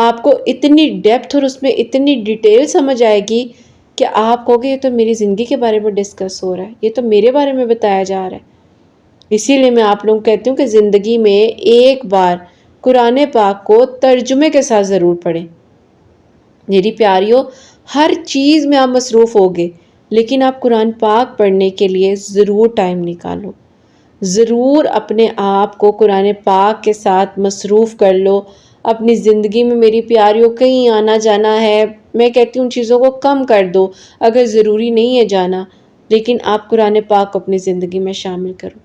آپ کو اتنی ڈیپتھ اور اس میں اتنی ڈیٹیل سمجھ آئے گی کہ آپ کہو گے یہ تو میری زندگی کے بارے میں ڈسکس ہو رہا ہے، یہ تو میرے بارے میں بتایا جا رہا ہے۔ اسی لیے میں آپ لوگوں کو کہتی ہوں کہ زندگی میں ایک بار قرآن پاک کو ترجمے کے ساتھ ضرور پڑھیں۔ میری پیاریوں، ہر چیز میں آپ مصروف ہوگے، لیکن آپ قرآن پاک پڑھنے کے لیے ضرور ٹائم نکالو، ضرور اپنے آپ کو قرآن پاک کے ساتھ مصروف کر لو۔ اپنی زندگی میں میری پیاریوں کہیں آنا جانا ہے، میں کہتی ہوں ان چیزوں کو کم کر دو، اگر ضروری نہیں ہے جانا، لیکن آپ قرآن پاک کو اپنی زندگی میں شامل کرو۔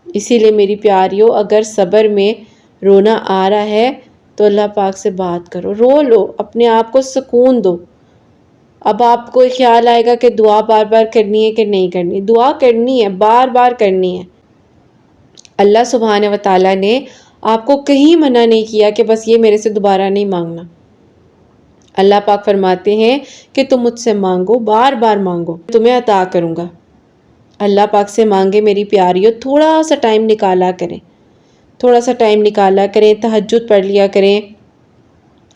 اسی لیے میری پیاریوں، اگر صبر میں رونا آ رہا ہے تو اللہ پاک سے بات کرو، رو لو، اپنے آپ کو سکون دو۔ اب آپ کو خیال آئے گا کہ دعا بار بار کرنی ہے کہ نہیں کرنی، دعا کرنی ہے، بار بار کرنی ہے۔ اللہ سبحانہ و تعالیٰ نے آپ کو کہیں منع نہیں کیا کہ بس یہ میرے سے دوبارہ نہیں مانگنا۔ اللہ پاک فرماتے ہیں کہ تم مجھ سے مانگو، بار بار مانگو، تمہیں عطا کروں گا۔ اللہ پاک سے مانگے میری پیاریوں، تھوڑا سا ٹائم نکالا کریں، تھوڑا سا ٹائم نکالا کریں، تہجد پڑھ لیا کریں،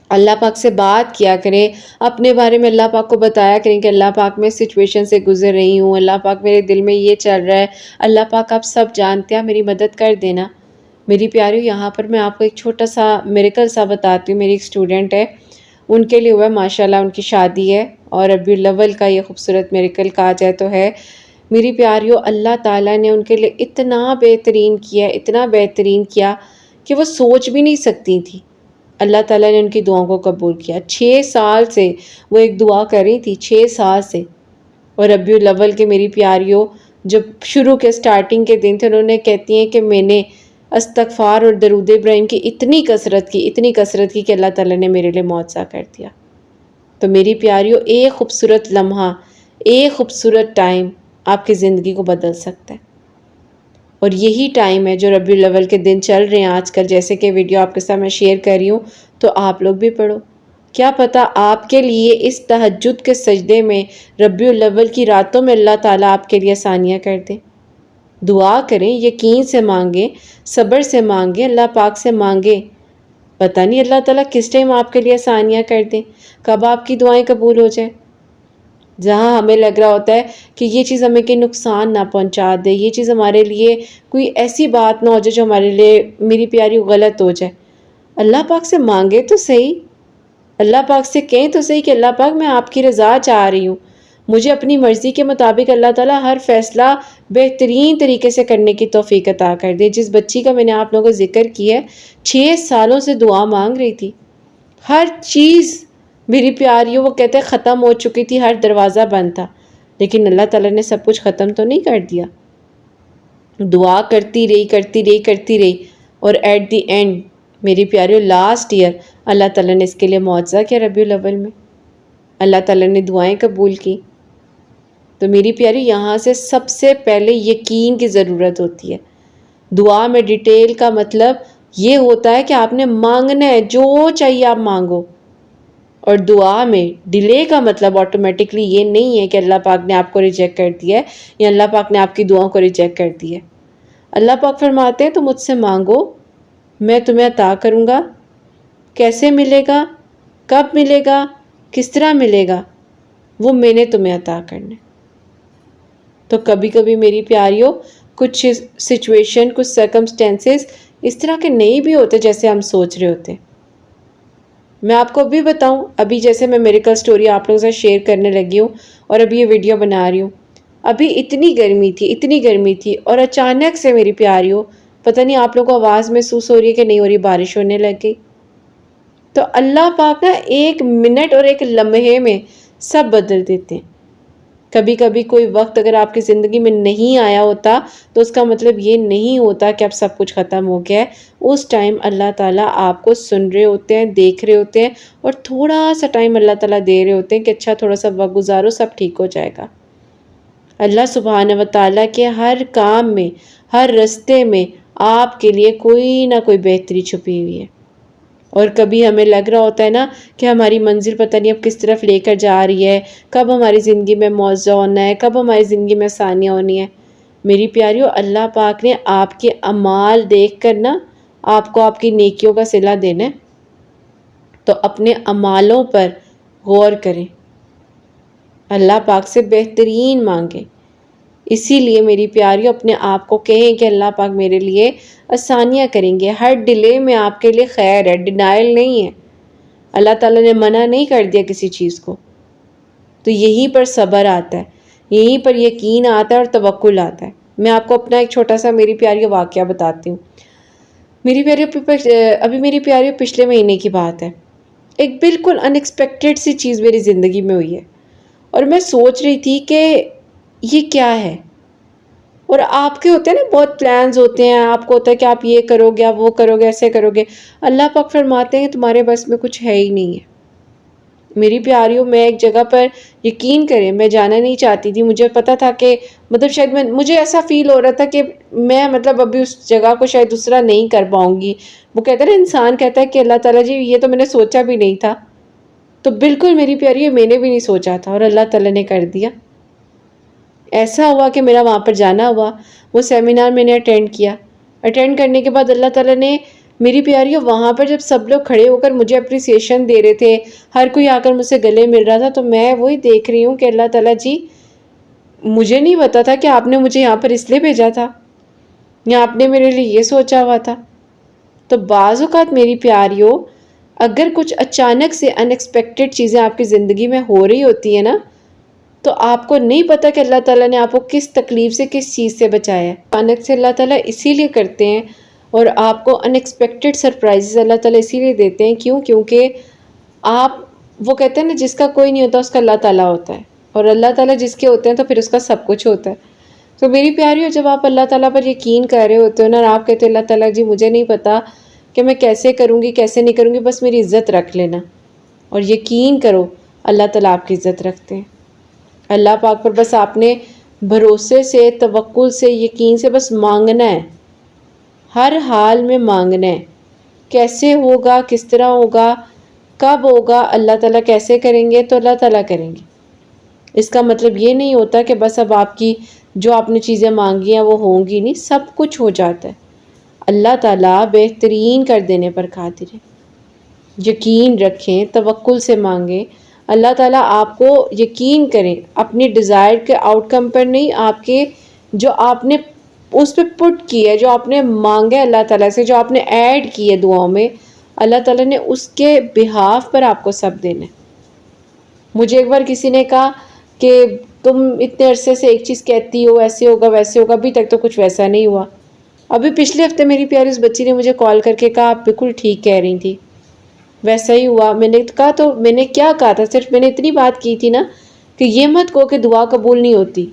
اللہ پاک سے بات کیا کریں، اپنے بارے میں اللہ پاک کو بتایا کریں کہ اللہ پاک میں سچویشن سے گزر رہی ہوں، اللہ پاک میرے دل میں یہ چل رہا ہے، اللہ پاک آپ سب جانتے ہیں، میری مدد کر دینا۔ میری پیاریوں، یہاں پر میں آپ کو ایک چھوٹا سا میریکل سا بتاتی ہوں۔ میری ایک اسٹوڈنٹ ہے، ان کے لیے ہوا ہے ماشاءاللہ، ان کی شادی ہے اور ربیع الاول کا یہ خوبصورت میریکل کہا جائے تو ہے۔ میری پیاریوں، اللہ تعالیٰ نے ان کے لیے اتنا بہترین کیا، اتنا بہترین کیا کہ وہ سوچ بھی نہیں سکتی تھی۔ اللہ تعالیٰ نے ان کی دعاؤں کو قبول کیا۔ 6 سال سے وہ ایک دعا کر رہی تھی، 6 سال سے۔ اور ربیع الاول کے میری پیاریوں، جب شروع کے سٹارٹنگ کے دن تھے، انہوں نے کہتی ہیں کہ میں نے استغفار اور درود ابراہیم کی اتنی کثرت کی کہ اللہ تعالیٰ نے میرے لیے معجزہ کر دیا۔ تو میری پیاریوں، ایک خوبصورت لمحہ، ایک خوبصورت ٹائم آپ کی زندگی کو بدل سکتا ہے، اور یہی ٹائم ہے جو ربیع الاول کے دن چل رہے ہیں آج کل، جیسے کہ ویڈیو آپ کے ساتھ میں شیئر کر رہی ہوں، تو آپ لوگ بھی پڑھو۔ کیا پتہ آپ کے لیے اس تہجد کے سجدے میں، ربیع الاول کی راتوں میں اللہ تعالیٰ آپ کے لیے آسانیاں کر دیں۔ دعا کریں، یقین سے مانگیں، صبر سے مانگیں، اللہ پاک سے مانگیں۔ پتہ نہیں اللہ تعالیٰ کس ٹائم آپ کے لیے آسانیاں کر دیں، کب آپ کی دعائیں قبول ہو جائیں۔ جہاں ہمیں لگ رہا ہوتا ہے کہ یہ چیز ہمیں کوئی نقصان نہ پہنچا دے، یہ چیز ہمارے لیے کوئی ایسی بات نہ ہو جائے جو ہمارے لیے میری پیاری غلط ہو جائے، اللہ پاک سے مانگے تو صحیح، اللہ پاک سے کہیں تو صحیح کہ اللہ پاک میں آپ کی رضا چاہ رہی ہوں، مجھے اپنی مرضی کے مطابق اللہ تعالیٰ ہر فیصلہ بہترین طریقے سے کرنے کی توفیق عطا کر دے۔ جس بچی کا میں نے آپ لوگوں کو ذکر کیا ہے، 6 سالوں سے دعا مانگ رہی تھی، ہر چیز میری پیاریوں، وہ کہتے ہیں ختم ہو چکی تھی، ہر دروازہ بند تھا، لیکن اللہ تعالیٰ نے سب کچھ ختم تو نہیں کر دیا۔ دعا کرتی رہی اور ایٹ دی اینڈ میری پیاریوں، لاسٹ ایئر اللہ تعالیٰ نے اس کے لیے معجزہ کیا۔ ربیع الاول میں اللہ تعالیٰ نے دعائیں قبول کی۔ تو میری پیاری، یہاں سے سب سے پہلے یقین کی ضرورت ہوتی ہے۔ دعا میں ڈیٹیل کا مطلب یہ ہوتا ہے کہ آپ نے مانگنا ہے، جو چاہیے آپ مانگو، اور دعا میں ڈیلے کا مطلب آٹومیٹکلی یہ نہیں ہے کہ اللہ پاک نے آپ کو ریجیکٹ کر دیا ہے یا اللہ پاک نے آپ کی دعاؤں کو ریجیکٹ کر دیا ہے۔ اللہ پاک فرماتے ہیں تو مجھ سے مانگو، میں تمہیں عطا کروں گا۔ کیسے ملے گا، کب ملے گا، کس طرح ملے گا، وہ میں نے تمہیں عطا کرنا ہے۔ تو کبھی کبھی میری پیاریوں، کچھ سچویشن، کچھ سرکمسٹینسز اس طرح کے نہیں بھی ہوتے جیسے ہم سوچ رہے ہوتے۔ میں آپ کو بھی بتاؤں، ابھی جیسے میں میریکل سٹوری آپ لوگوں سے شیئر کرنے لگی ہوں اور ابھی یہ ویڈیو بنا رہی ہوں، ابھی اتنی گرمی تھی اور اچانک سے میری پیاریوں، پتہ نہیں آپ لوگوں کو آواز محسوس ہو رہی ہے کہ نہیں ہو رہی، بارش ہونے لگ گئی۔ تو اللہ پاک نا 1 منٹ اور 1 لمحے میں سب بدل دیتے ہیں۔ کبھی کبھی کوئی وقت اگر آپ کی زندگی میں نہیں آیا ہوتا تو اس کا مطلب یہ نہیں ہوتا کہ اب سب کچھ ختم ہو گیا ہے۔ اس ٹائم اللہ تعالیٰ آپ کو سن رہے ہوتے ہیں، دیکھ رہے ہوتے ہیں، اور تھوڑا سا ٹائم اللہ تعالیٰ دے رہے ہوتے ہیں کہ اچھا تھوڑا سا وقت گزارو، سب ٹھیک ہو جائے گا۔ اللہ سبحانہ و تعالیٰ کے ہر کام میں، ہر رستے میں آپ کے لیے کوئی نہ کوئی بہتری چھپی ہوئی ہے۔ اور کبھی ہمیں لگ رہا ہوتا ہے نا کہ ہماری منزل پتہ نہیں اب کس طرف لے کر جا رہی ہے، کب ہماری زندگی میں معجزہ ہونا ہے، کب ہماری زندگی میں آسانیاں ہونی ہے۔ میری پیاریوں، اللہ پاک نے آپ کے اعمال دیکھ کر نا آپ کو آپ کی نیکیوں کا صلہ دینا ہے۔ تو اپنے اعمالوں پر غور کریں، اللہ پاک سے بہترین مانگیں۔ اسی لیے میری پیاریوں اپنے آپ کو کہیں کہ اللہ پاک میرے لیے آسانیاں کریں گے، ہر ڈیلے میں آپ کے لیے خیر ہے، ڈینائل نہیں ہے۔ اللہ تعالیٰ نے منع نہیں کر دیا کسی چیز کو، تو یہیں پر صبر آتا ہے، یہیں پر یقین آتا ہے اور توکل آتا ہے۔ میں آپ کو اپنا ایک چھوٹا سا میری پیاری واقعہ بتاتی ہوں۔ ابھی میری پیاری پچھلے مہینے کی بات ہے، ایک بالکل ان ایکسپیکٹڈ سی چیز میری زندگی میں ہوئی ہے، اور میں سوچ رہی تھی کہ یہ کیا ہے۔ اور آپ کے ہوتے ہیں نا بہت پلانز ہوتے ہیں، آپ کو ہوتا ہے کہ آپ یہ کرو گے، آپ وہ کرو گے، ایسے کرو گے۔ اللہ پاک فرماتے ہیں تمہارے بس میں کچھ ہے ہی نہیں ہے۔ میری پیاریوں، میں ایک جگہ پر یقین کریں میں جانا نہیں چاہتی تھی، مجھے پتا تھا کہ شاید مجھے ایسا فیل ہو رہا تھا کہ میں ابھی اس جگہ کو شاید دوسرا نہیں کر پاؤں گی۔ وہ کہتا ہے نا، انسان کہتا ہے کہ اللہ تعالیٰ جی یہ تو میں نے سوچا بھی نہیں تھا، تو بالکل میری پیاری میں نے بھی نہیں سوچا تھا اور اللہ تعالیٰ نے کر دیا۔ ایسا ہوا کہ میرا وہاں پر جانا ہوا، وہ سیمینار میں نے اٹینڈ کیا۔ اٹینڈ کرنے کے بعد اللہ تعالیٰ نے میری پیاریوں وہاں پر جب سب لوگ کھڑے ہو کر مجھے اپریسیشن دے رہے تھے، ہر کوئی آ کر مجھ سے گلے مل رہا تھا، تو میں وہی دیکھ رہی ہوں کہ اللہ تعالیٰ جی مجھے نہیں پتا تھا کہ آپ نے مجھے یہاں پر اس لیے بھیجا تھا، یا آپ نے میرے لیے یہ سوچا ہوا تھا۔ تو بعض اوقات میری پیاریوں اگر کچھ اچانک سے ان ایکسپیکٹڈ چیزیں آپ کی زندگی میں ہو رہی ہوتی ہیں نا، تو آپ کو نہیں پتا کہ اللہ تعالیٰ نے آپ کو کس تکلیف سے، کس چیز سے بچایا ہے۔ اچانک سے اللہ تعالیٰ اسی لیے کرتے ہیں، اور آپ کو ان ایکسپیکٹڈ سرپرائزز اللہ تعالیٰ اسی لیے دیتے ہیں، کیونکہ آپ، وہ کہتے ہیں نا جس کا کوئی نہیں ہوتا اس کا اللہ تعالیٰ ہوتا ہے، اور اللہ تعالیٰ جس کے ہوتے ہیں تو پھر اس کا سب کچھ ہوتا ہے۔ تو میری پیاریوں جب آپ اللہ تعالیٰ پر یقین کر رہے ہوتے ہو نا، اور آپ کہتے ہیں اللہ تعالیٰ جی مجھے نہیں پتا کہ میں کیسے کروں گی کیسے نہیں کروں گی، بس میری عزت رکھ لینا، اور یقین کرو اللہ تعالیٰ آپ کی عزت رکھتے ہیں۔ اللہ پاک پر بس آپ نے بھروسے سے، توکل سے، یقین سے بس مانگنا ہے، ہر حال میں مانگنا ہے۔ کیسے ہوگا، کس طرح ہوگا، کب ہوگا، اللہ تعالیٰ کیسے کریں گے، تو اللہ تعالیٰ کریں گے۔ اس کا مطلب یہ نہیں ہوتا کہ بس اب آپ کی جو آپ نے چیزیں مانگی ہیں وہ ہوں گی نہیں، سب کچھ ہو جاتا ہے۔ اللہ تعالیٰ بہترین کر دینے پر قادر ہے۔ یقین رکھیں، توکل سے مانگیں، اللہ تعالیٰ آپ کو یقین کریں اپنی ڈیزائر کے آؤٹ کم پر نہیں، آپ کے جو آپ نے اس پہ پٹ کی ہے، جو آپ نے مانگے اللہ تعالیٰ سے، جو آپ نے ایڈ کی ہے دعاؤں میں، اللہ تعالیٰ نے اس کے بہاف پر آپ کو سب دینا ہے۔ مجھے ایک بار کسی نے کہا کہ تم اتنے عرصے سے ایک چیز کہتی ہو، ایسے ہوگا ویسے ہوگا، ابھی تک تو کچھ ویسا نہیں ہوا۔ ابھی پچھلے ہفتے میری پیاری اس بچی نے مجھے کال کر کے کہا آپ بالکل ٹھیک کہہ رہی تھی، ویسا ہی ہوا۔ میں نے کہا تو میں نے کیا کہا تھا، صرف میں نے اتنی بات کی تھی نا کہ یہ مت کہو کہ دعا قبول نہیں ہوتی،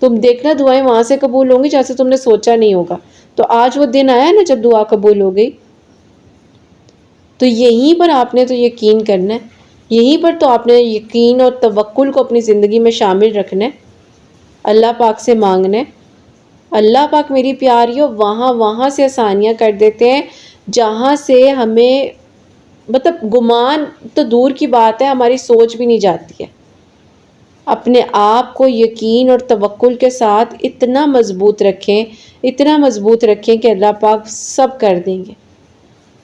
تم دیکھنا دعائیں وہاں سے قبول ہوں گی جہاں سے تم نے سوچا نہیں ہوگا۔ تو آج وہ دن آیا نا جب دعا قبول ہو گئی، تو یہیں پر آپ نے تو یقین کرنا ہے، یہیں پر تو آپ نے یقین اور توکل کو اپنی زندگی میں شامل رکھنا ہے، اللہ پاک سے مانگنا ہے۔ اللہ پاک میری پیاریوں وہاں سے آسانیاں کر دیتے ہیں جہاں سے ہمیں گمان تو دور کی بات ہے، ہماری سوچ بھی نہیں جاتی ہے۔ اپنے آپ کو یقین اور توکل کے ساتھ اتنا مضبوط رکھیں کہ اللہ پاک سب کر دیں گے۔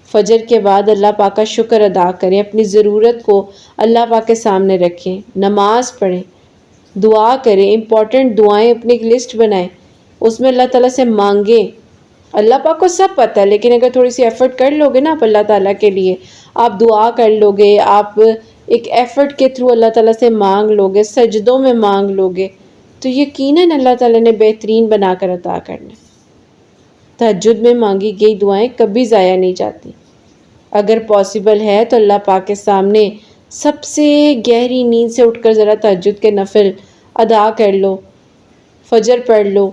فجر کے بعد اللہ پاک کا شکر ادا کریں، اپنی ضرورت کو اللہ پاک کے سامنے رکھیں، نماز پڑھیں، دعا کریں، امپورٹنٹ دعائیں اپنی ایک لسٹ بنائیں، اس میں اللہ تعالیٰ سے مانگیں۔ اللہ پاک کو سب پتہ ہے، لیکن اگر تھوڑی سی ایفرٹ کر لو گے نا آپ اللہ تعالیٰ کے لیے، آپ دعا کر لو گے، آپ ایک ایفرٹ کے تھرو اللہ تعالیٰ سے مانگ لو گے، سجدوں میں مانگ لو گے، تو یقیناً اللہ تعالیٰ نے بہترین بنا کر عطا کرنا۔ تہجد میں مانگی گئی دعائیں کبھی ضائع نہیں جاتی۔ اگر پاسبل ہے تو اللہ پاک کے سامنے سب سے گہری نیند سے اٹھ کر ذرا تہجد کے نفل ادا کر لو، فجر پڑھ لو۔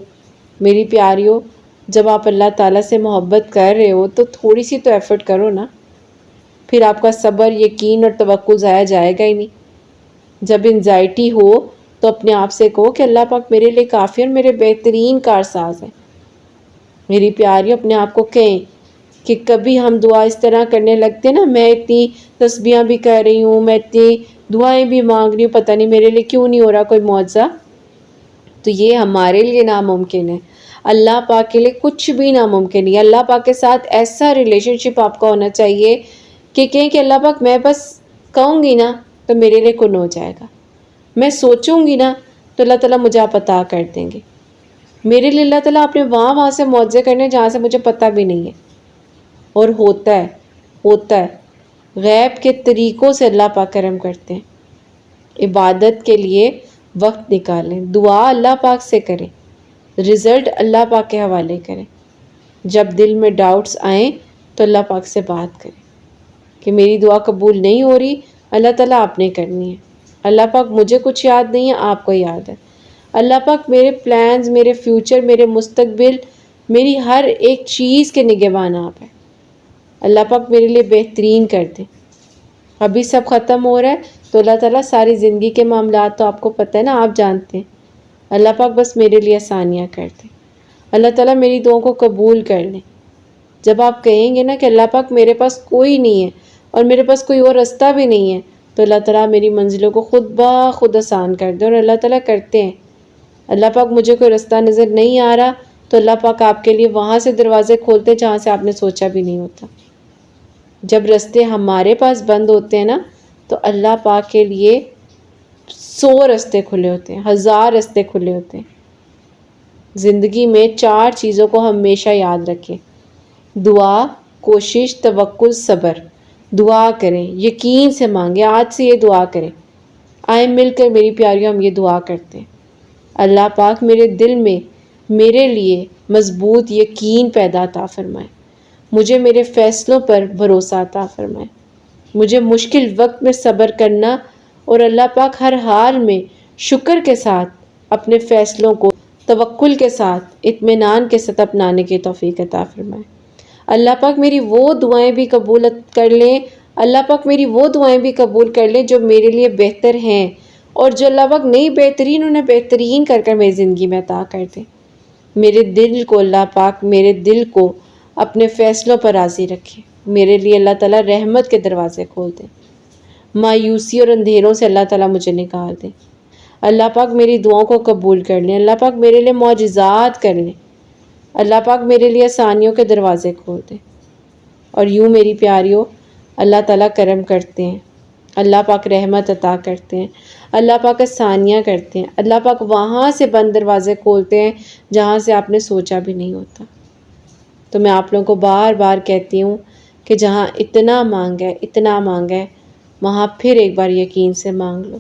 میری پیاریوں جب آپ اللہ تعالیٰ سے محبت کر رہے ہو تو تھوڑی سی تو ایفرٹ کرو نا، پھر آپ کا صبر، یقین اور توکل ضائع جائے گا ہی نہیں۔ جب انزائٹی ہو تو اپنے آپ سے کہو کہ اللہ پاک میرے لیے کافی اور میرے بہترین کارساز ہیں۔ میری پیاریوں اپنے آپ کو کہیں کہ کبھی ہم دعا اس طرح کرنے لگتے نا، میں اتنی تسبیحاں بھی کر رہی ہوں، میں اتنی دعائیں بھی مانگ رہی ہوں، پتہ نہیں میرے لیے کیوں نہیں ہو رہا کوئی معجزہ، تو یہ ہمارے لیے ناممکن ہے۔ اللہ پاک کے لیے کچھ بھی ناممکن نہیں ہے۔ اللہ پاک کے ساتھ ایسا ریلیشن شپ آپ کا ہونا چاہیے کہ کہیں کہ اللہ پاک میں بس کہوں گی نا تو میرے لیے کن ہو جائے گا، میں سوچوں گی نا تو اللہ تعالیٰ مجھے آپ عطا کر دیں گے۔ میرے لیے اللہ تعالیٰ اپنے وہاں سے معجزے کرنے جہاں سے مجھے پتہ بھی نہیں ہے، اور ہوتا ہے۔ غیب کے طریقوں سے اللہ پاک کرم کرتے ہیں۔ عبادت کے لیے وقت نکالیں، دعا اللہ پاک سے کریں، رزلٹ اللہ پاک کے حوالے کریں۔ جب دل میں ڈاؤٹس آئیں تو اللہ پاک سے بات کریں کہ میری دعا قبول نہیں ہو رہی، اللہ تعالیٰ آپ نے کرنی ہے۔ اللہ پاک مجھے کچھ یاد نہیں ہے، آپ کو یاد ہے۔ اللہ پاک میرے پلانز، میرے فیوچر، میرے مستقبل، میری ہر ایک چیز کے نگہبان آپ ہیں۔ اللہ پاک میرے لیے بہترین کر دیں۔ ابھی سب ختم ہو رہا ہے تو اللہ تعالیٰ ساری زندگی کے معاملات تو آپ کو پتہ ہے نا، آپ جانتے ہیں۔ اللہ پاک بس میرے لیے آسانیاں کر دیں۔ اللہ تعالیٰ میری دعاؤں کو قبول کر لیں۔ جب آپ کہیں گے نا کہ اللہ پاک میرے پاس کوئی نہیں ہے اور میرے پاس کوئی اور راستہ بھی نہیں ہے، تو اللہ تعالیٰ میری منزلوں کو خود بخود آسان کر دیں، اور اللہ تعالیٰ کرتے ہیں۔ اللہ پاک مجھے کوئی راستہ نظر نہیں آ رہا تو اللہ پاک آپ کے لیے وہاں سے دروازے کھولتے ہیں جہاں سے آپ نے سوچا بھی نہیں ہوتا۔ جب راستے ہمارے پاس بند ہوتے ہیں نا تو اللہ پاک کے لیے 100 راستے کھلے ہوتے ہیں، 1000 راستے کھلے ہوتے ہیں۔ زندگی میں 4 چیزوں کو ہمیشہ یاد رکھیں: دعا، کوشش، توکل، صبر۔ دعا کریں، یقین سے مانگیں، آج سے یہ دعا کریں۔ آئیں مل کر میری پیاریوں ہم یہ دعا کرتے ہیں: اللہ پاک میرے دل میں میرے لیے مضبوط یقین پیدا عطا فرمائے، مجھے میرے فیصلوں پر بھروسہ عطا فرمائے، مجھے مشکل وقت میں صبر کرنا اور اللہ پاک ہر حال میں شکر کے ساتھ اپنے فیصلوں کو توکل کے ساتھ اطمینان کے ساتھ اپنانے کی توفیق عطا فرمائے۔ اللہ پاک میری وہ دعائیں بھی قبول کر لیں، اللہ پاک میری وہ دعائیں بھی قبول کر لیں جو میرے لیے بہتر ہیں، اور جو اللہ پاک نہیں بہترین انہیں بہترین کر کر میری زندگی میں عطا کر دیں۔ میرے دل کو اللہ پاک، میرے دل کو اپنے فیصلوں پر راضی رکھے، میرے لیے اللہ تعالیٰ رحمت کے دروازے کھول دیں، مایوسی اور اندھیروں سے اللہ تعالیٰ مجھے نکال دیں۔ اللہ پاک میری دعاؤں کو قبول کر لیں، اللہ پاک میرے لیے معجزات کر لیں، اللہ پاک میرے لیے آسانیوں کے دروازے کھول دیں۔ اور یوں میری پیاریوں، اللہ تعالیٰ کرم کرتے ہیں، اللہ پاک رحمت عطا کرتے ہیں، اللہ پاک آسانیاں کرتے ہیں، اللہ پاک وہاں سے بند دروازے کھولتے ہیں جہاں سے آپ نے سوچا بھی نہیں ہوتا۔ تو میں آپ لوگوں کو بار بار کہتی ہوں کہ جہاں اتنا مانگا ہے وہاں پھر ایک بار یقین سے مانگ لو۔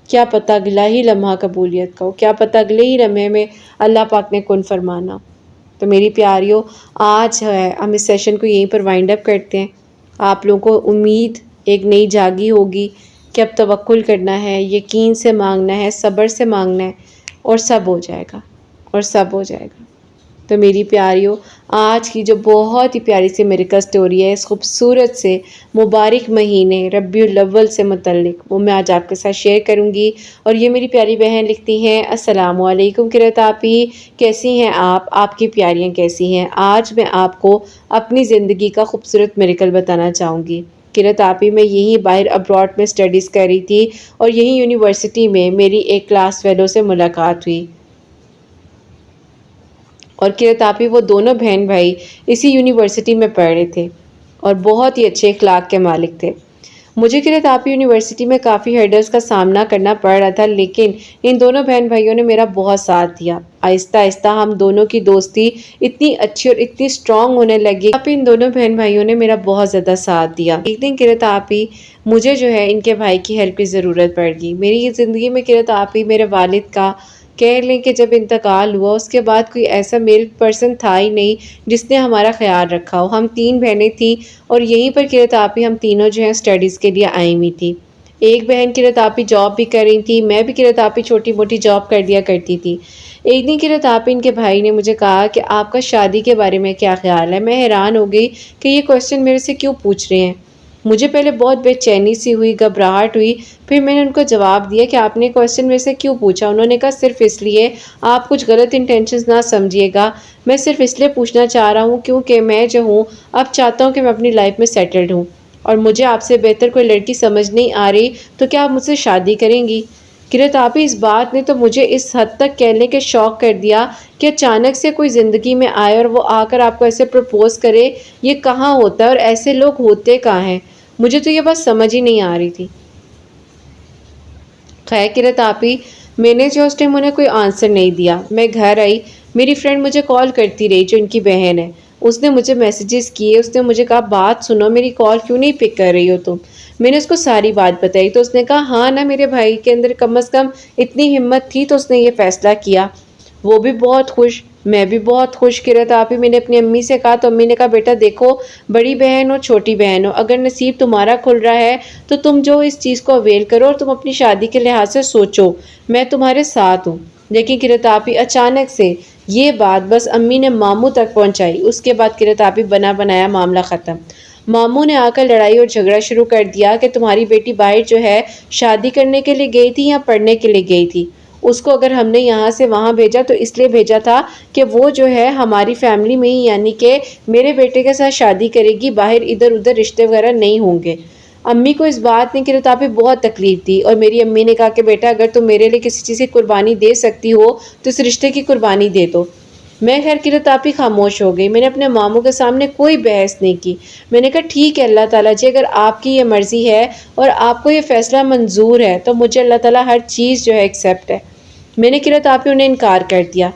کیا پتہ اگلا ہی لمحہ قبولیت کا ہو، کیا پتہ اگلے ہی لمحے میں اللہ پاک نے کن فرمانا ہو۔ تو میری پیاریوں، آج ہم اس سیشن کو یہیں پر وائنڈ اپ کرتے ہیں۔ آپ لوگوں کو امید ایک نئی جاگی ہوگی کہ اب توکل کرنا ہے، یقین سے مانگنا ہے، صبر سے مانگنا ہے، اور سب ہو جائے گا۔ تو میری پیاریوں، آج کی جو بہت ہی پیاری سی میریکل سٹوری ہے اس خوبصورت سے مبارک مہینے ربیع الاول سے متعلق، وہ میں آج آپ کے ساتھ شیئر کروں گی۔ اور یہ میری پیاری بہن لکھتی ہیں: السلام علیکم قرۃ آپی، کیسی ہیں آپ کی پیاریاں کیسی ہیں؟ آج میں آپ کو اپنی زندگی کا خوبصورت میریکل بتانا چاہوں گی۔ قرۃ آپی میں یہیں باہر ابراڈ میں اسٹڈیز کر رہی تھی اور یہیں یونیورسٹی میں میری ایک کلاس فیلو سے ملاقات ہوئی، اور قرۃ آپی وہ دونوں بہن بھائی اسی یونیورسٹی میں پڑھ رہے تھے اور بہت ہی اچھے اخلاق کے مالک تھے۔ مجھے قرۃ آپی یونیورسٹی میں کافی ہرڈلز کا سامنا کرنا پڑ رہا تھا، لیکن ان دونوں بہن بھائیوں نے میرا بہت ساتھ دیا۔ آہستہ آہستہ ہم دونوں کی دوستی اتنی اچھی اور اتنی اسٹرانگ ہونے لگی۔ ان دونوں بہن بھائیوں نے میرا بہت زیادہ ساتھ دیا۔ ایک دن قرۃ آپی مجھے جو ہے ان کے بھائی کی ہیلپ کی ضرورت پڑ گئی۔ میری زندگی میں قرۃ آپی میرے والد کا کہہ لیں کہ جب انتقال ہوا اس کے بعد کوئی ایسا میل پرسن تھا ہی نہیں جس نے ہمارا خیال رکھا ہو۔ ہم 3 بہنیں تھیں اور یہیں پر قرۃ آپی ہم تینوں جو ہیں اسٹڈیز کے لیے آئی ہوئی تھی۔ ایک بہن قرۃ آپی جاب بھی کر رہی تھی، میں بھی قرۃ آپی چھوٹی موٹی جاب کر دیا کرتی تھی۔ ایک دن قرۃ آپی ان کے بھائی نے مجھے کہا کہ آپ کا شادی کے بارے میں کیا خیال ہے؟ میں حیران ہو گئی کہ یہ کویسچن میرے سے کیوں پوچھ رہے ہیں۔ مجھے پہلے بہت بے چینی سی ہوئی، گھبراہٹ ہوئی، پھر میں نے ان کو جواب دیا کہ آپ نے کویسچن میرے سے کیوں پوچھا؟ انہوں نے کہا صرف اس لیے، آپ کچھ غلط انٹینشنز نہ سمجھیے گا، میں صرف اس لیے پوچھنا چاہ رہا ہوں کیونکہ میں جو ہوں اب چاہتا ہوں کہ میں اپنی لائف میں سیٹلڈ ہوں، اور مجھے آپ سے بہتر کوئی لڑکی سمجھ نہیں آ رہی، تو کیا آپ مجھ سے شادی کریں گی؟ قرۃ آپی اس بات نے تو مجھے اس حد تک کہنے کے شوق کر دیا کہ اچانک سے کوئی زندگی میں آئے اور وہ آ کر آپ کو ایسے پرپوز کرے، یہ کہاں ہوتا ہے اور ایسے لوگ ہوتے کہاں ہیں؟ مجھے تو یہ بات سمجھ ہی نہیں آ رہی تھی۔ خیر قرت آپی، میں نے جو اس ٹائم انہیں کوئی آنسر نہیں دیا۔ میں گھر آئی، میری فرینڈ مجھے کال کرتی رہی جو ان کی بہن ہے۔ اس نے مجھے میسیجز کیے، اس نے مجھے کہا بات سنو، میری کال کیوں نہیں پک کر رہی ہو تم؟ میں نے اس کو ساری بات بتائی تو اس نے کہا ہاں نا، میرے بھائی کے اندر کم از کم اتنی ہمت تھی تو اس نے یہ فیصلہ کیا۔ وہ بھی بہت خوش، میں بھی بہت خوش قرت آپی۔ میں نے اپنی امی سے کہا تو امی نے کہا بیٹا دیکھو، بڑی بہن ہو چھوٹی بہن ہو، اگر نصیب تمہارا کھل رہا ہے تو تم جو اس چیز کو اویل کرو اور تم اپنی شادی کے لحاظ سے سوچو، میں تمہارے ساتھ ہوں۔ لیکن قرت آپی اچانک سے یہ بات بس امی نے ماموں تک پہنچائی، اس کے بعد قرت آپی بنا بنایا معاملہ ختم۔ ماموں نے آ کر لڑائی اور جھگڑا شروع کر دیا کہ تمہاری بیٹی باہر جو ہے شادی کرنے کے لیے گئی تھی یا پڑھنے کے لیے گئی تھی؟ اس کو اگر ہم نے یہاں سے وہاں بھیجا تو اس لیے بھیجا تھا کہ وہ جو ہے ہماری فیملی میں ہی، یعنی کہ میرے بیٹے کے ساتھ شادی کرے گی، باہر ادھر ادھر رشتے وغیرہ نہیں ہوں گے۔ امی کو اس بات نے قرت آپی بہت تکلیف دی، اور میری امی نے کہا کہ بیٹا اگر تم میرے لیے کسی چیز کی قربانی دے سکتی ہو تو اس رشتے کی قربانی دے دو۔ میں خیر قرت آپی خاموش ہو گئی، میں نے اپنے ماموں کے سامنے کوئی بحث نہیں کی۔ میں نے کہا ٹھیک ہے اللہ تعالیٰ جی، اگر آپ کی یہ مرضی ہے اور آپ کو یہ فیصلہ منظور ہے تو مجھے اللہ تعالیٰ ہر چیز جو ہے ایکسیپٹ ہے۔ میں نے قرت آپی انہیں انکار کر دیا۔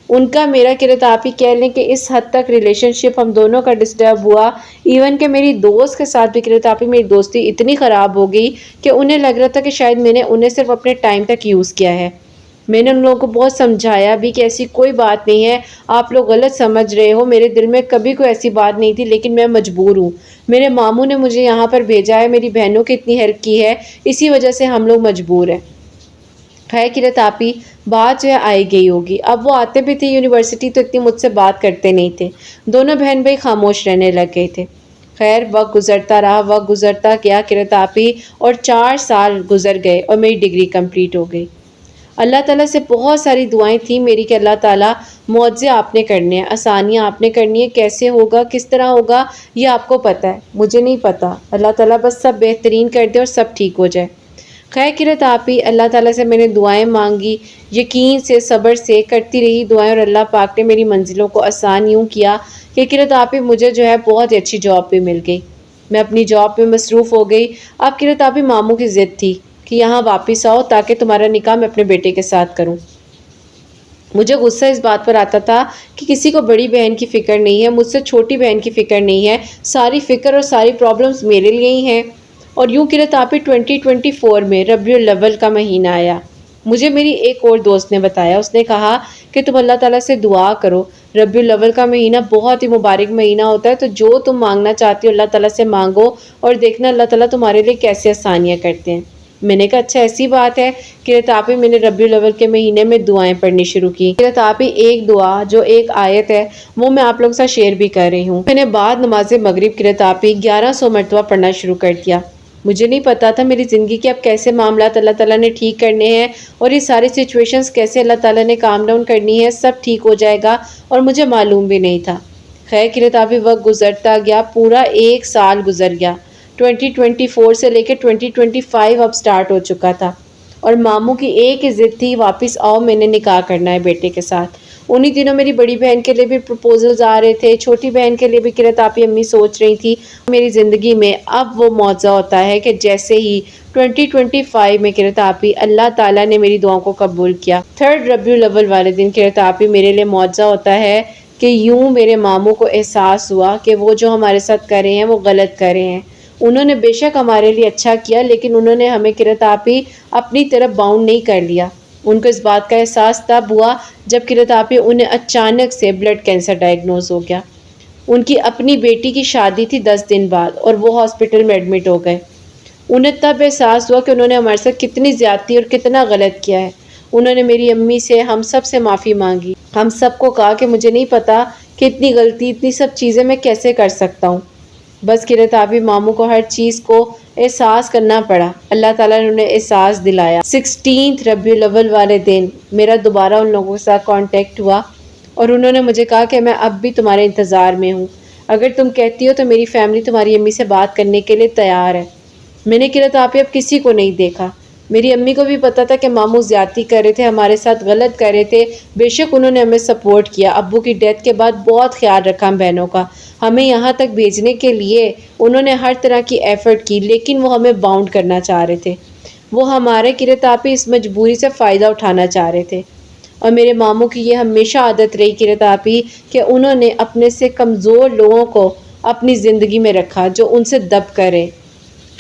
ان کا میرا قرت آپی کہہ لیں کہ اس حد تک ریلیشن شپ ہم دونوں کا ڈسٹرب ہوا، ایون کہ میری دوست کے ساتھ بھی قرت آپی میری دوستی اتنی خراب ہو گئی کہ انہیں لگ رہا تھا کہ شاید میں نے انہیں صرف اپنے ٹائم تک یوز کیا ہے۔ میں نے ان لوگوں کو بہت سمجھایا بھی کہ ایسی کوئی بات نہیں ہے، آپ لوگ غلط سمجھ رہے ہو، میرے دل میں کبھی کوئی ایسی بات نہیں تھی، لیکن میں مجبور ہوں۔ میرے ماموں نے مجھے یہاں پر بھیجا ہے، میری بہنوں کی اتنی ہیلپ کی ہے، اسی وجہ سے ہم لوگ مجبور ہیں۔ خیر قرت آپی، بات جو ہے آئی گئی ہوگی۔ اب وہ آتے بھی تھے یونیورسٹی تو اتنی مجھ سے بات کرتے نہیں تھے، دونوں بہن بھائی خاموش رہنے لگ گئے تھے۔ خیر وقت گزرتا رہا، وقت گزرتا گیا قرت آپی، اور 4 سال گزر گئے اور میری ڈگری کمپلیٹ ہو گئی۔ اللہ تعالیٰ سے بہت ساری دعائیں تھیں میری کہ اللہ تعالیٰ معجزے آپ نے کرنے ہیں، آسانیاں آپ نے کرنی ہے، کیسے ہوگا کس طرح ہوگا یہ آپ کو پتہ ہے، مجھے نہیں پتہ۔ اللہ تعالیٰ بس سب بہترین کر دے اور سب ٹھیک ہو جائے۔ خیر قرت آپی، اللہ تعالیٰ سے میں نے دعائیں مانگی، یقین سے صبر سے کرتی رہی دعائیں، اور اللہ پاک نے میری منزلوں کو آسان یوں کیا کہ قرت آپی مجھے جو ہے بہت ہی اچھی جاب پہ مل گئی۔ میں اپنی جاب پہ مصروف ہو گئی۔ اب قرت آپی ماموں کی ضد تھی کہ یہاں واپس آؤ تاکہ تمہارا نکاح میں اپنے بیٹے کے ساتھ کروں۔ مجھے غصہ اس بات پر آتا تھا کہ کسی کو بڑی بہن کی فکر نہیں ہے، مجھ سے چھوٹی بہن کی فکر نہیں ہے، ساری فکر اور ساری پرابلمز میرے لیے ہی ہیں۔ اور یوں قرت آپی 2024 میں ربیع الاول کا مہینہ آیا۔ مجھے میری ایک اور دوست نے بتایا، اس نے کہا کہ تم اللہ تعالیٰ سے دعا کرو، ربیع الاول کا مہینہ بہت ہی مبارک مہینہ ہوتا ہے، تو جو تم مانگنا چاہتی ہو اللہ تعالیٰ سے مانگو اور دیکھنا اللہ تعالیٰ تمہارے لیے کیسے آسانیاں کرتے ہیں۔ میں نے کہا اچھا ایسی بات ہے۔ قرت آپی میں نے ربیع الاول کے مہینے میں دعائیں پڑھنی شروع کی۔ قرت آپی ایک دعا جو ایک آیت ہے وہ میں آپ لوگوں کے ساتھ شیئر بھی کر رہی ہوں۔ میں نے بعد نماز مغرب قرت آپی 1100 مرتبہ پڑھنا شروع کر دیا۔ مجھے نہیں پتا تھا میری زندگی کے اب کیسے معاملات اللہ تعالیٰ نے ٹھیک کرنے ہیں اور یہ ساری سچویشنز کیسے اللہ تعالیٰ نے کام ڈاؤن کرنی ہے، سب ٹھیک ہو جائے گا، اور مجھے معلوم بھی نہیں تھا۔ خیر قرت آپی وقت گزرتا گیا، پورا 1 سال گزر گیا۔ 2024 سے لے کے 2025 اب سٹارٹ ہو چکا تھا، اور ماموں کی ایک ہی ضد تھی واپس آؤ، میں نے نکاح کرنا ہے بیٹے کے ساتھ۔ انہی دنوں میری بڑی بہن کے لیے بھی پروپوزلز آ رہے تھے، چھوٹی بہن کے لیے بھی قرت آپی امی سوچ رہی تھی۔ میری زندگی میں اب وہ معجزہ ہوتا ہے کہ جیسے ہی 2025 میں قرت آپی اللہ تعالیٰ نے میری دعاؤں کو قبول کیا۔ 3 ربیع الاول والے دن قرت آپی میرے لیے معجزہ ہوتا ہے کہ یوں میرے ماموں کو احساس ہوا کہ وہ جو ہمارے ساتھ کر رہے ہیں وہ غلط کر رہے ہیں۔ انہوں نے بے شک ہمارے لیے اچھا کیا، لیکن انہوں نے ہمیں قرت آپی اپنی طرف باؤنڈ نہیں کر لیا۔ ان کو اس بات کا احساس تب ہوا جب قرت آپی انہیں اچانک سے بلڈ کینسر ڈائگنوز ہو گیا۔ ان کی اپنی بیٹی کی شادی تھی 10 دن بعد، اور وہ ہاسپٹل میں ایڈمٹ ہو گئے۔ انہیں تب احساس ہوا کہ انہوں نے ہمارے ساتھ کتنی زیادتی اور کتنا غلط کیا ہے۔ انہوں نے میری امی سے، ہم سب سے معافی مانگی، ہم سب کو کہا کہ مجھے نہیں پتا کہ اتنی غلطی، اتنی سب چیزیں میں کیسے کر سکتا ہوں۔ بس قرت آپی ماموں کو ہر چیز کو احساس کرنا پڑا، اللہ تعالیٰ نے انہیں احساس دلایا۔ 16 ربیع الاول والے دن میرا دوبارہ ان لوگوں کے ساتھ کانٹیکٹ ہوا، اور انہوں نے مجھے کہا کہ میں اب بھی تمہارے انتظار میں ہوں، اگر تم کہتی ہو تو میری فیملی تمہاری امی سے بات کرنے کے لیے تیار ہے۔ میں نے قرت آپی اب کسی کو نہیں دیکھا، میری امی کو بھی پتہ تھا کہ ماموں زیادتی کر رہے تھے، ہمارے ساتھ غلط کر رہے تھے، بے شک انہوں نے ہمیں سپورٹ کیا۔ ابو کی ڈیتھ کے بعد بہت خیال رکھا ہم بہنوں کا، ہمیں یہاں تک بھیجنے کے لیے انہوں نے ہر طرح کی ایفرٹ کی، لیکن وہ ہمیں باؤنڈ کرنا چاہ رہے تھے، وہ ہمارے کرتاپی اس مجبوری سے فائدہ اٹھانا چاہ رہے تھے۔ اور میرے ماموں کی یہ ہمیشہ عادت رہی کرتاپی کہ انہوں نے اپنے سے کمزور لوگوں کو اپنی زندگی میں رکھا جو ان سے دب کرے۔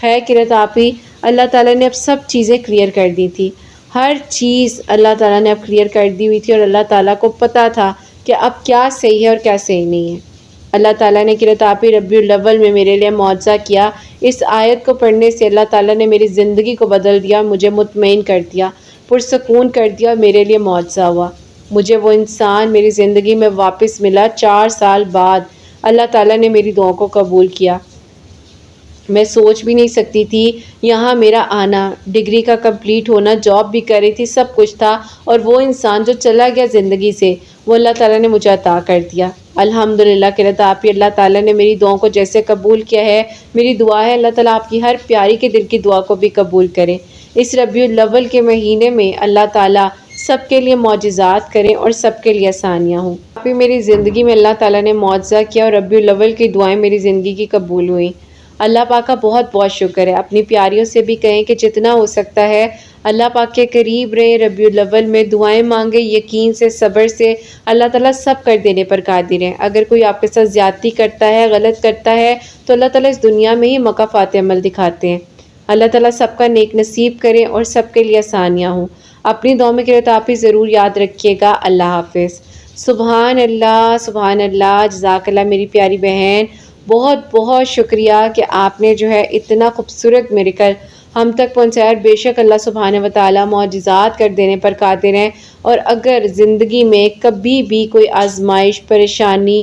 خیر کرتاپی، اللہ تعالیٰ نے اب سب چیزیں کلیئر کر دی تھی، ہر چیز اللہ تعالیٰ نے اب کلیئر کر دی ہوئی تھی، اور اللہ تعالیٰ کو پتہ تھا کہ اب کیا صحیح ہے اور کیا صحیح نہیں ہے۔ اللہ تعالیٰ نے کرتاپی ربیع الاول میں میرے لیے معجزہ کیا۔ اس آیت کو پڑھنے سے اللہ تعالیٰ نے میری زندگی کو بدل دیا، مجھے مطمئن کر دیا، پرسکون کر دیا، اور میرے لیے معجزہ ہوا۔ مجھے وہ انسان میری زندگی میں واپس ملا 4 سال بعد۔ اللہ تعالیٰ نے میری دعاؤں کو قبول کیا۔ میں سوچ بھی نہیں سکتی تھی یہاں میرا آنا، ڈگری کا کمپلیٹ ہونا، جاب بھی کر رہی تھی، سب کچھ تھا، اور وہ انسان جو چلا گیا زندگی سے، وہ اللہ تعالیٰ نے مجھے عطا کر دیا۔ الحمدللہ کرتاپی، اللہ تعالیٰ نے میری دعاؤں کو جیسے قبول کیا ہے، میری دعا ہے اللہ تعالیٰ آپ کی ہر پیاری کے دل کی دعا کو بھی قبول کرے۔ اس ربیع الاول کے مہینے میں اللہ تعالیٰ سب کے لیے معجزات کریں اور سب کے لیے آسانیاں ہوں۔ ابھی میری زندگی میں اللہ تعالیٰ نے معجزہ کیا اور ربیع الاول کی دعائیں میری زندگی کی قبول ہوئیں۔ اللہ پاک کا بہت بہت شکر ہے۔ اپنی پیاریوں سے بھی کہیں کہ جتنا ہو سکتا ہے اللہ پاک کے قریب رہیں، ربیع الاول میں دعائیں مانگیں، یقین سے، صبر سے، اللہ تعالیٰ سب کر دینے پر قادر ہیں۔ اگر کوئی آپ کے ساتھ زیادتی کرتا ہے، غلط کرتا ہے، تو اللہ تعالیٰ اس دنیا میں ہی مکافات عمل دکھاتے ہیں۔ اللہ تعالیٰ سب کا نیک نصیب کریں اور سب کے لیے آسانیاں ہوں۔ اپنی دعا میں کرتاپی ضرور یاد رکھیے گا۔ اللہ حافظ۔ سبحان اللہ، سبحان اللہ، جزاک اللہ میری پیاری بہن، بہت بہت شکریہ کہ آپ نے جو ہے اتنا خوبصورت میریکل ہم تک پہنچایا۔ بے شک اللہ سبحانہ و تعالیٰ معجزات کر دینے پر قادر ہیں، اور اگر زندگی میں کبھی بھی کوئی آزمائش، پریشانی،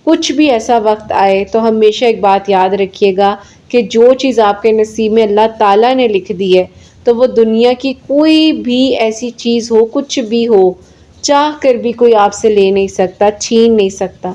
کچھ بھی ایسا وقت آئے تو ہمیشہ ایک بات یاد رکھیے گا کہ جو چیز آپ کے نصیب میں اللہ تعالیٰ نے لکھ دی ہے، تو وہ دنیا کی کوئی بھی ایسی چیز ہو، کچھ بھی ہو، چاہ کر بھی کوئی آپ سے لے نہیں سکتا، چھین نہیں سکتا۔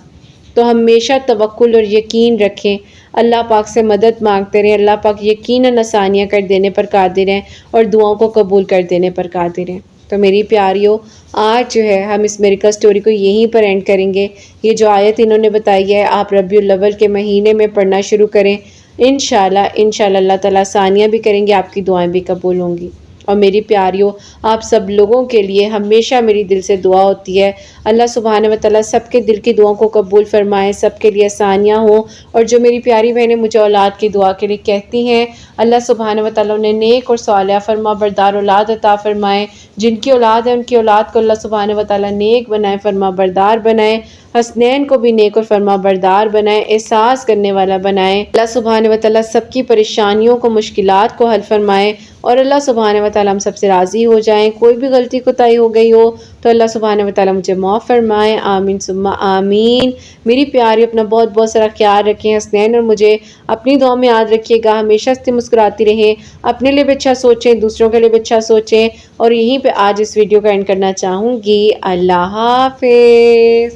تو ہمیشہ توکل اور یقین رکھیں، اللہ پاک سے مدد مانگتے رہیں، اللہ پاک یقیناً آسانیاں کر دینے پر قادر ہیں اور دعاؤں کو قبول کر دینے پر قادر ہیں۔ تو میری پیاریوں، آج جو ہے ہم اس میریکل سٹوری کو یہیں پر اینڈ کریں گے۔ یہ جو آیت انہوں نے بتائی ہے آپ ربیع الاول کے مہینے میں پڑھنا شروع کریں، انشاءاللہ اللہ تعالیٰ آسانیاں بھی کریں گے، آپ کی دعائیں بھی قبول ہوں گی۔ اور میری پیاریوں، آپ سب لوگوں کے لیے ہمیشہ میری دل سے دعا ہوتی ہے، اللہ سبحانہ و تعالیٰ سب کے دل کی دعاؤں کو قبول فرمائے، سب کے لیے آسانیاں ہوں۔ اور جو میری پیاری بہنیں مجھے اولاد کی دعا کے لیے کہتی ہیں، اللہ سبحانہ و تعالیٰ انہیں نیک اور صالحہ فرما بردار اولاد عطا فرمائے۔ جن کی اولاد ہے ان کی اولاد کو اللہ سبحانہ و تعالیٰ نیک بنائے، فرما بردار بنائے، حسنین کو بھی نیک اور فرما بردار بنائے، احساس کرنے والا بنائے۔ اللہ سبحانہ و تعالیٰ سب کی پریشانیوں کو، مشکلات کو حل فرمائے، اور اللہ سبحانہ و تعالیٰ ہم سب سے راضی ہو جائیں۔ کوئی بھی غلطی کوتاہی ہو گئی ہو تو اللہ سبحانہ و تعالیٰ مجھے معاف فرمائے، آمین ثم آمین۔ میری پیاری، اپنا بہت بہت سارا خیال رکھیں، حسنین اور مجھے اپنی دعا میں یاد رکھیے گا، ہمیشہ ہنستی مسکراتی رہیں، اپنے لیے بھی اچھا سوچیں، دوسروں کے لیے بھی اچھا سوچیں، اور یہیں پہ آج اس ویڈیو کا اینڈ کرنا چاہوں گی۔ اللہ حافظ۔